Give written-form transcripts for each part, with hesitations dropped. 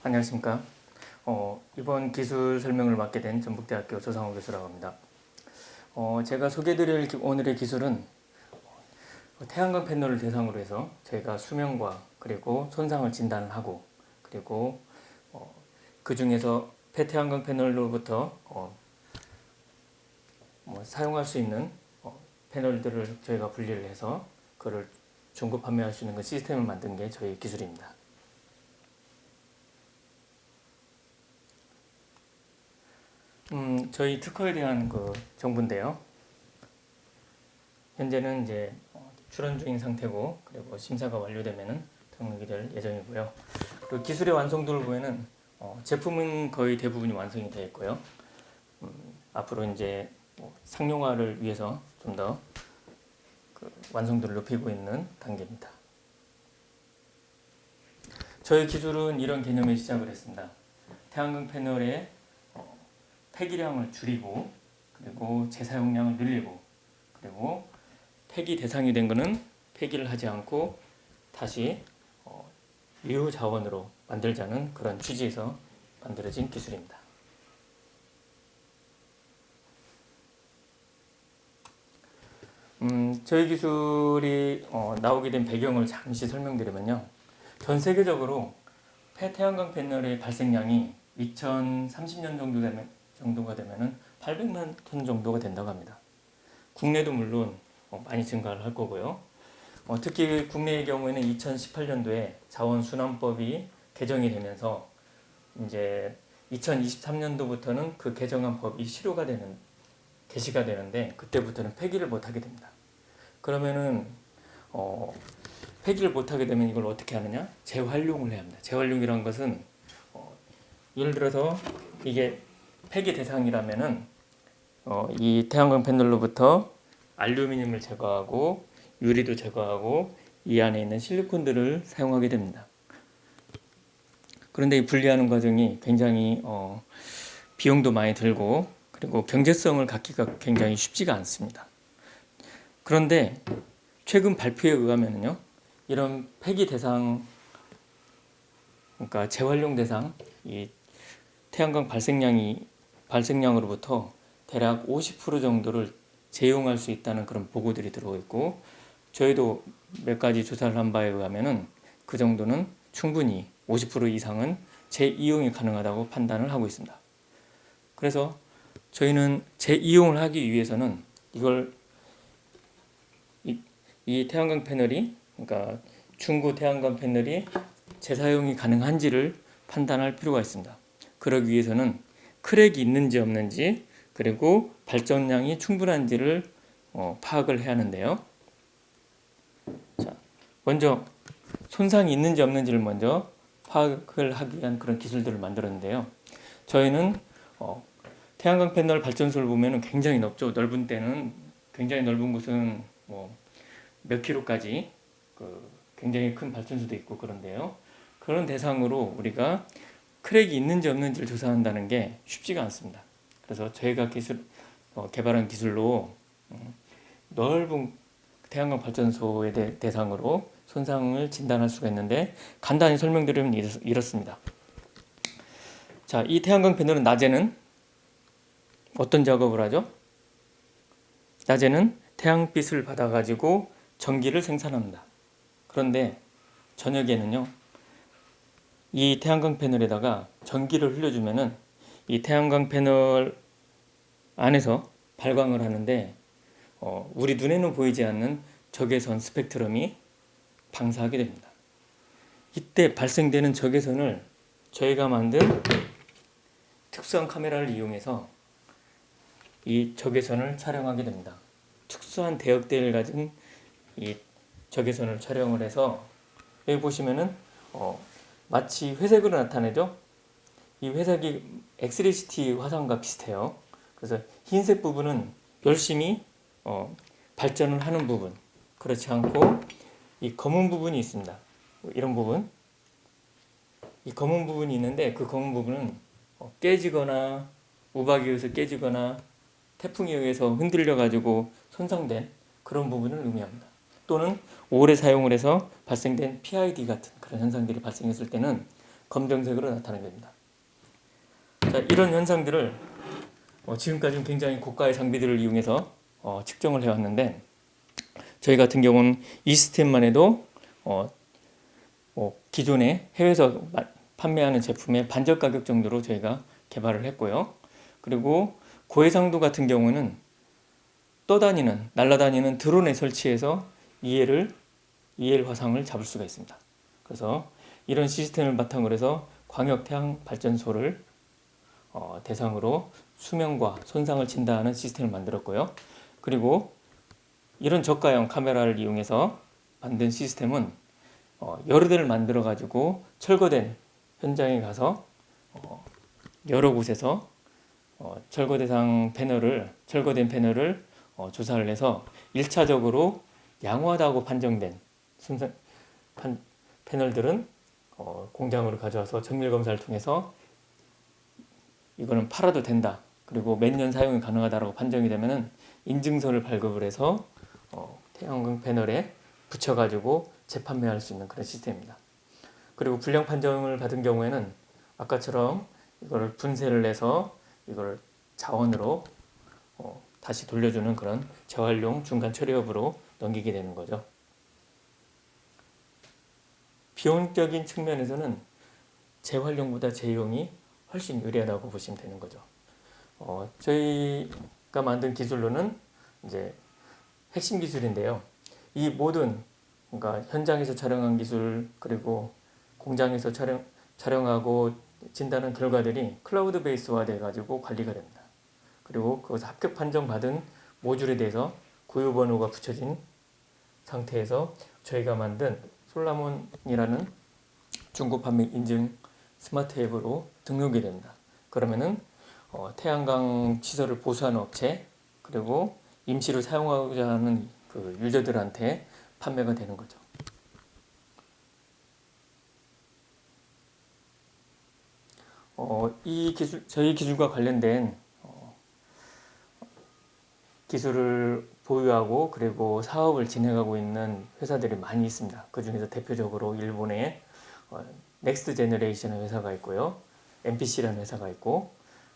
안녕하십니까. 이번 기술 설명을 맡게 된 전북대학교 조상호 교수라고 합니다. 제가 소개해드릴 오늘의 기술은 태양광 패널을 대상으로 해서 저희가 수명과 그리고 손상을 진단을 하고, 그리고 그 중에서 폐태양광 패널로부터 사용할 수 있는 패널들을 저희가 분리를 해서 그를 중고 판매할 수 있는 그 시스템을 만든 게 저희 기술입니다. 저희 특허에 대한 그 정보인데요. 현재는 이제 출원 중인 상태고, 그리고 심사가 완료되면은 등록이 될 예정이고요. 그리고 기술의 완성도를 보면은 제품은 거의 대부분이 완성이 되어 있고요. 앞으로 이제 상용화를 위해서 좀 더 그 완성도를 높이고 있는 단계입니다. 저희 기술은 이런 개념에 시작을 했습니다. 태양광 패널의 폐기량을 줄이고, 그리고 재사용량을 늘리고, 그리고 폐기 대상이 된 것은 폐기를 하지 않고 다시 유효 자원으로 만들자는 그런 취지에서 만들어진 기술입니다. 저희 기술이 나오게 된 배경을 잠시 설명드리면요. 전 세계적으로 폐태양광 패널의 발생량이 2030년 정도가 되면은 800만 톤 정도가 된다고 합니다. 국내도 물론 많이 증가를 할 거고요. 특히 국내의 경우에는 2018년도에 자원순환법이 개정이 되면서 이제 2023년도부터는 그 개정한 법이 개시가 되는데, 그때부터는 폐기를 못하게 됩니다. 그러면은 폐기를 못하게 되면 이걸 어떻게 하느냐? 재활용을 해야 합니다. 재활용이라는 것은 예를 들어서 이게 폐기 대상이라면은 이 태양광 패널로부터 알루미늄을 제거하고 유리도 제거하고 이 안에 있는 실리콘들을 사용하게 됩니다. 그런데 이 분리하는 과정이 굉장히 비용도 많이 들고, 그리고 경제성을 갖기가 굉장히 쉽지가 않습니다. 그런데 최근 발표에 의하면요, 이런 폐기 대상, 그러니까 재활용 대상, 이 태양광 발생량으로부터 대략 50% 정도를 재용할 수 있다는 그런 보고들이 들어오고 있고, 저희도 몇 가지 조사를 한 바에 의하면은 그 정도는 충분히 50% 이상은 재이용이 가능하다고 판단을 하고 있습니다. 그래서 저희는 재이용을 하기 위해서는 이 태양광 패널이, 그러니까 중고 태양광 패널이 재사용이 가능한지를 판단할 필요가 있습니다. 그러기 위해서는 크랙이 있는지 없는지, 그리고 발전량이 충분한지를 파악을 해야 하는데요. 자, 먼저 손상이 있는지 없는지를 먼저 파악을 하기 위한 그런 기술들을 만들었는데요. 저희는 태양광 패널 발전소를 보면 굉장히 넓죠. 넓은 데는, 굉장히 넓은 곳은 몇 킬로까지 굉장히 큰 발전소도 있고 그런데요. 그런 대상으로 우리가 크랙이 있는지 없는지를 조사한다는 게 쉽지가 않습니다. 그래서 저희가 개발한 기술로 넓은 태양광 발전소에 대상으로 손상을 진단할 수가 있는데, 간단히 설명드리면 이렇습니다. 자, 이 태양광 패널은 낮에는 어떤 작업을 하죠? 낮에는 태양빛을 받아가지고 전기를 생산합니다. 그런데 저녁에는요, 이 태양광 패널에다가 전기를 흘려주면은 이 태양광 패널 안에서 발광을 하는데 우리 눈에는 보이지 않는 적외선 스펙트럼이 방사하게 됩니다. 이때 발생되는 적외선을 저희가 만든 특수한 카메라를 이용해서 이 적외선을 촬영하게 됩니다. 특수한 대역대를 가진 이 적외선을 촬영을 해서, 여기 보시면은 마치 회색으로 나타내죠. 이 회색이 엑스레시티 화산과 비슷해요. 그래서 흰색 부분은 열심히 발전을 하는 부분, 그렇지 않고 이 검은 부분이 있습니다. 이런 부분, 이 검은 부분이 있는데, 그 검은 부분은 깨지거나 우박에 의해서 깨지거나 태풍에 의해서 흔들려 가지고 손상된 그런 부분을 의미합니다. 또는 오래 사용을 해서 발생된 PID 같은 그런 현상들이 발생했을 때는 검정색으로 나타납니다. 자, 이런 현상들을 지금까지는 굉장히 고가의 장비들을 이용해서 측정을 해왔는데, 저희 같은 경우는 이 시스템만 해도 기존에 해외에서 판매하는 제품의 반절 가격 정도로 저희가 개발을 했고요. 그리고 고해상도 같은 경우는 날아다니는 드론에 설치해서 EL 화상을 잡을 수가 있습니다. 그래서 이런 시스템을 바탕으로 해서 광역 태양 발전소를 대상으로 수명과 손상을 진단하는 시스템을 만들었고요. 그리고 이런 저가형 카메라를 이용해서 만든 시스템은 여러 대를 만들어 가지고 철거된 현장에 가서 여러 곳에서 철거된 패널을 조사를 해서 1차적으로 양호하다고 판정된 패널들은 공장으로 가져와서 정밀 검사를 통해서 이거는 팔아도 된다, 그리고 몇 년 사용이 가능하다고 판정이 되면은 인증서를 발급을 해서 태양광 패널에 붙여가지고 재판매할 수 있는 그런 시스템입니다. 그리고 불량 판정을 받은 경우에는 아까처럼 이거를 분쇄를 해서 이걸 자원으로 다시 돌려주는 그런 재활용 중간 처리업으로 넘기게 되는 거죠. 비용적인 측면에서는 재활용보다 재이용이 훨씬 유리하다고 보시면 되는 거죠. 저희가 만든 기술로는 이제 핵심 기술인데요. 이 모든, 그러니까 현장에서 촬영한 기술, 그리고 공장에서 촬영하고 진단한 결과들이 클라우드 베이스화 돼 가지고 관리가 됩니다. 그리고 거기서 합격 판정 받은 모듈에 대해서 고유 번호가 붙여진 상태에서 저희가 만든 솔라몬이라는 중고 판매 인증 스마트 앱으로 등록이 됩니다. 그러면은 태양광 시설을 보수하는 업체, 그리고 임시로 사용하고자 하는 그 유저들한테 판매가 되는 거죠. 이 기술, 저희 기술과 관련된 기술을 보유하고 그리고 사업을 진행하고 있는 회사들이 많이 있습니다. 그 중에서 대표적으로 일본의 넥스트 제너레이션 회사가 있고요. MPC라는 회사가 있고,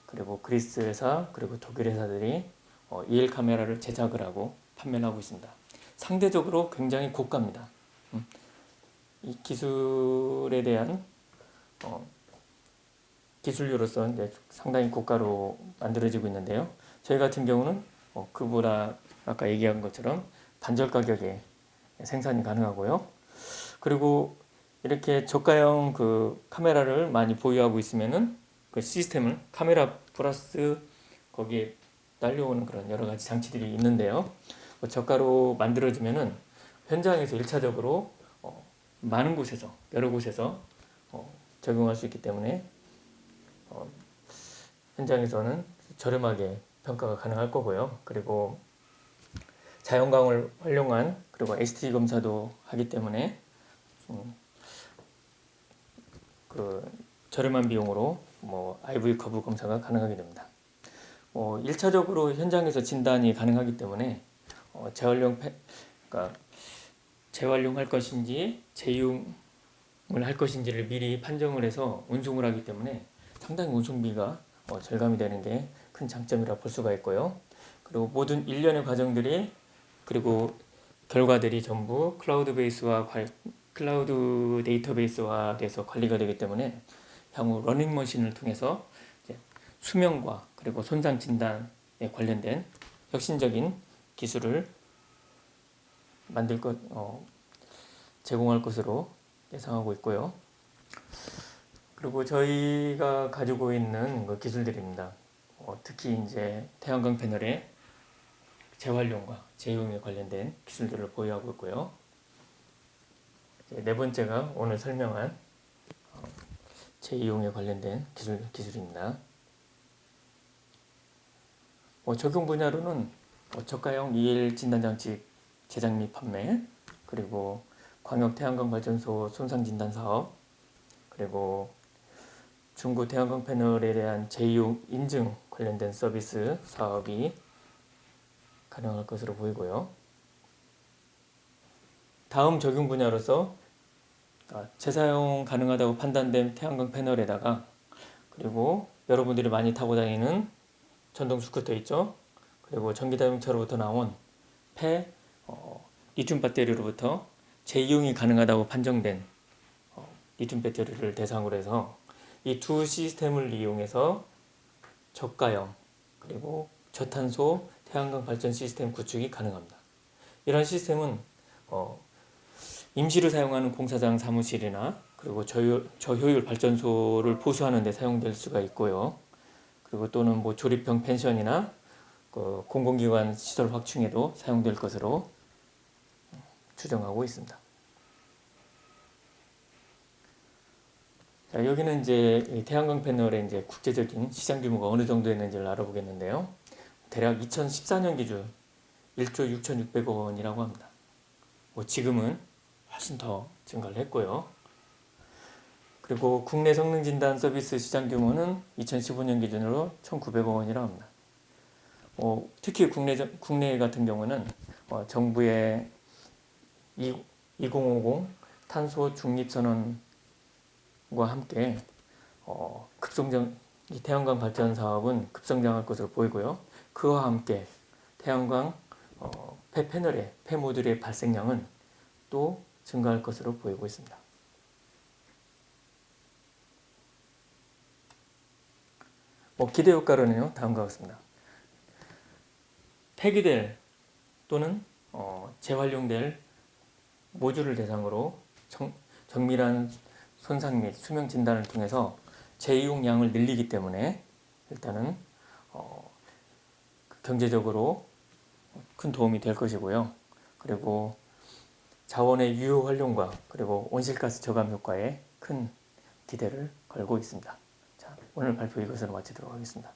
그리고 그리스 회사, 그리고 독일 회사들이 EL 카메라를 제작을 하고 판매를 하고 있습니다. 상대적으로 굉장히 고가입니다. 이 기술에 대한 기술료로서 이제 상당히 고가로 만들어지고 있는데요. 저희 같은 경우는 그보다 아까 얘기한 것처럼 반절 가격에 생산이 가능하고요. 그리고 이렇게 저가형 그 카메라를 많이 보유하고 있으면은 그 시스템을 카메라 플러스 거기에 딸려오는 그런 여러 가지 장치들이 있는데요. 저가로 만들어지면은 현장에서 1차적으로 많은 곳에서, 여러 곳에서 적용할 수 있기 때문에 현장에서는 저렴하게 평가가 가능할 거고요. 그리고 자연광을 활용한, 그리고 ST 검사도 하기 때문에 그 저렴한 비용으로 IV 커브 검사가 가능하게 됩니다. 1차적으로 현장에서 진단이 가능하기 때문에 그러니까 재활용할 것인지 재이용을 할 것인지를 미리 판정을 해서 운송을 하기 때문에 상당히 운송비가 절감이 되는 게 큰 장점이라 볼 수가 있고요. 그리고 모든 일련의 과정들이, 그리고 결과들이 전부 클라우드 데이터베이스화 돼서 관리가 되기 때문에 향후 러닝머신을 통해서 수명과 그리고 손상 진단에 관련된 혁신적인 기술을 제공할 것으로 예상하고 있고요. 그리고 저희가 가지고 있는 그 기술들입니다. 특히 이제 태양광 패널의 재활용과 재이용에 관련된 기술들을 보유하고 있고요. 네 번째가 오늘 설명한 재이용에 관련된 기술입니다. 적용 분야로는 저가형 EL 진단장치 제작 및 판매, 그리고 광역 태양광 발전소 손상 진단 사업, 그리고 중고 태양광 패널에 대한 재이용 인증 관련된 서비스 사업이 가능할 것으로 보이고요. 다음 적용 분야로서 재사용 가능하다고 판단된 태양광 패널에다가, 그리고 여러분들이 많이 타고 다니는 전동 스쿠터 있죠? 그리고 전기자동차로부터 나온 폐 리튬 배터리로부터 재이용이 가능하다고 판정된 리튬 배터리를 대상으로 해서 이 두 시스템을 이용해서 저가형 그리고 저탄소 태양광 발전 시스템 구축이 가능합니다. 이런 시스템은 임시로 사용하는 공사장 사무실이나 그리고 저효율 발전소를 보수하는 데 사용될 수가 있고요. 그리고 또는 뭐 조립형 펜션이나 공공기관 시설 확충에도 사용될 것으로 추정하고 있습니다. 자, 여기는 이제 태양광 패널의 이제 국제적인 시장 규모가 어느 정도 있는지를 알아보겠는데요. 대략 2014년 기준 1조 6,600억 원이라고 합니다. 지금은 훨씬 더 증가를 했고요. 그리고 국내 성능 진단 서비스 시장 규모는 2015년 기준으로 1,900억 원이라고 합니다. 특히 국내 같은 경우는 정부의 2050 탄소 중립 선언과 함께 이 태양광 발전 사업은 급성장할 것으로 보이고요. 그와 함께 태양광 폐패널의 폐모듈의 발생량은 또 증가할 것으로 보이고 있습니다. 기대 효과로는요, 다음과 같습니다. 폐기될 또는 재활용될 모듈을 대상으로 정밀한 손상 및 수명 진단을 통해서 재이용량을 늘리기 때문에 일단은 경제적으로 큰 도움이 될 것이고요. 그리고 자원의 유효 활용과 그리고 온실가스 저감 효과에 큰 기대를 걸고 있습니다. 자, 오늘 발표 이것으로 마치도록 하겠습니다.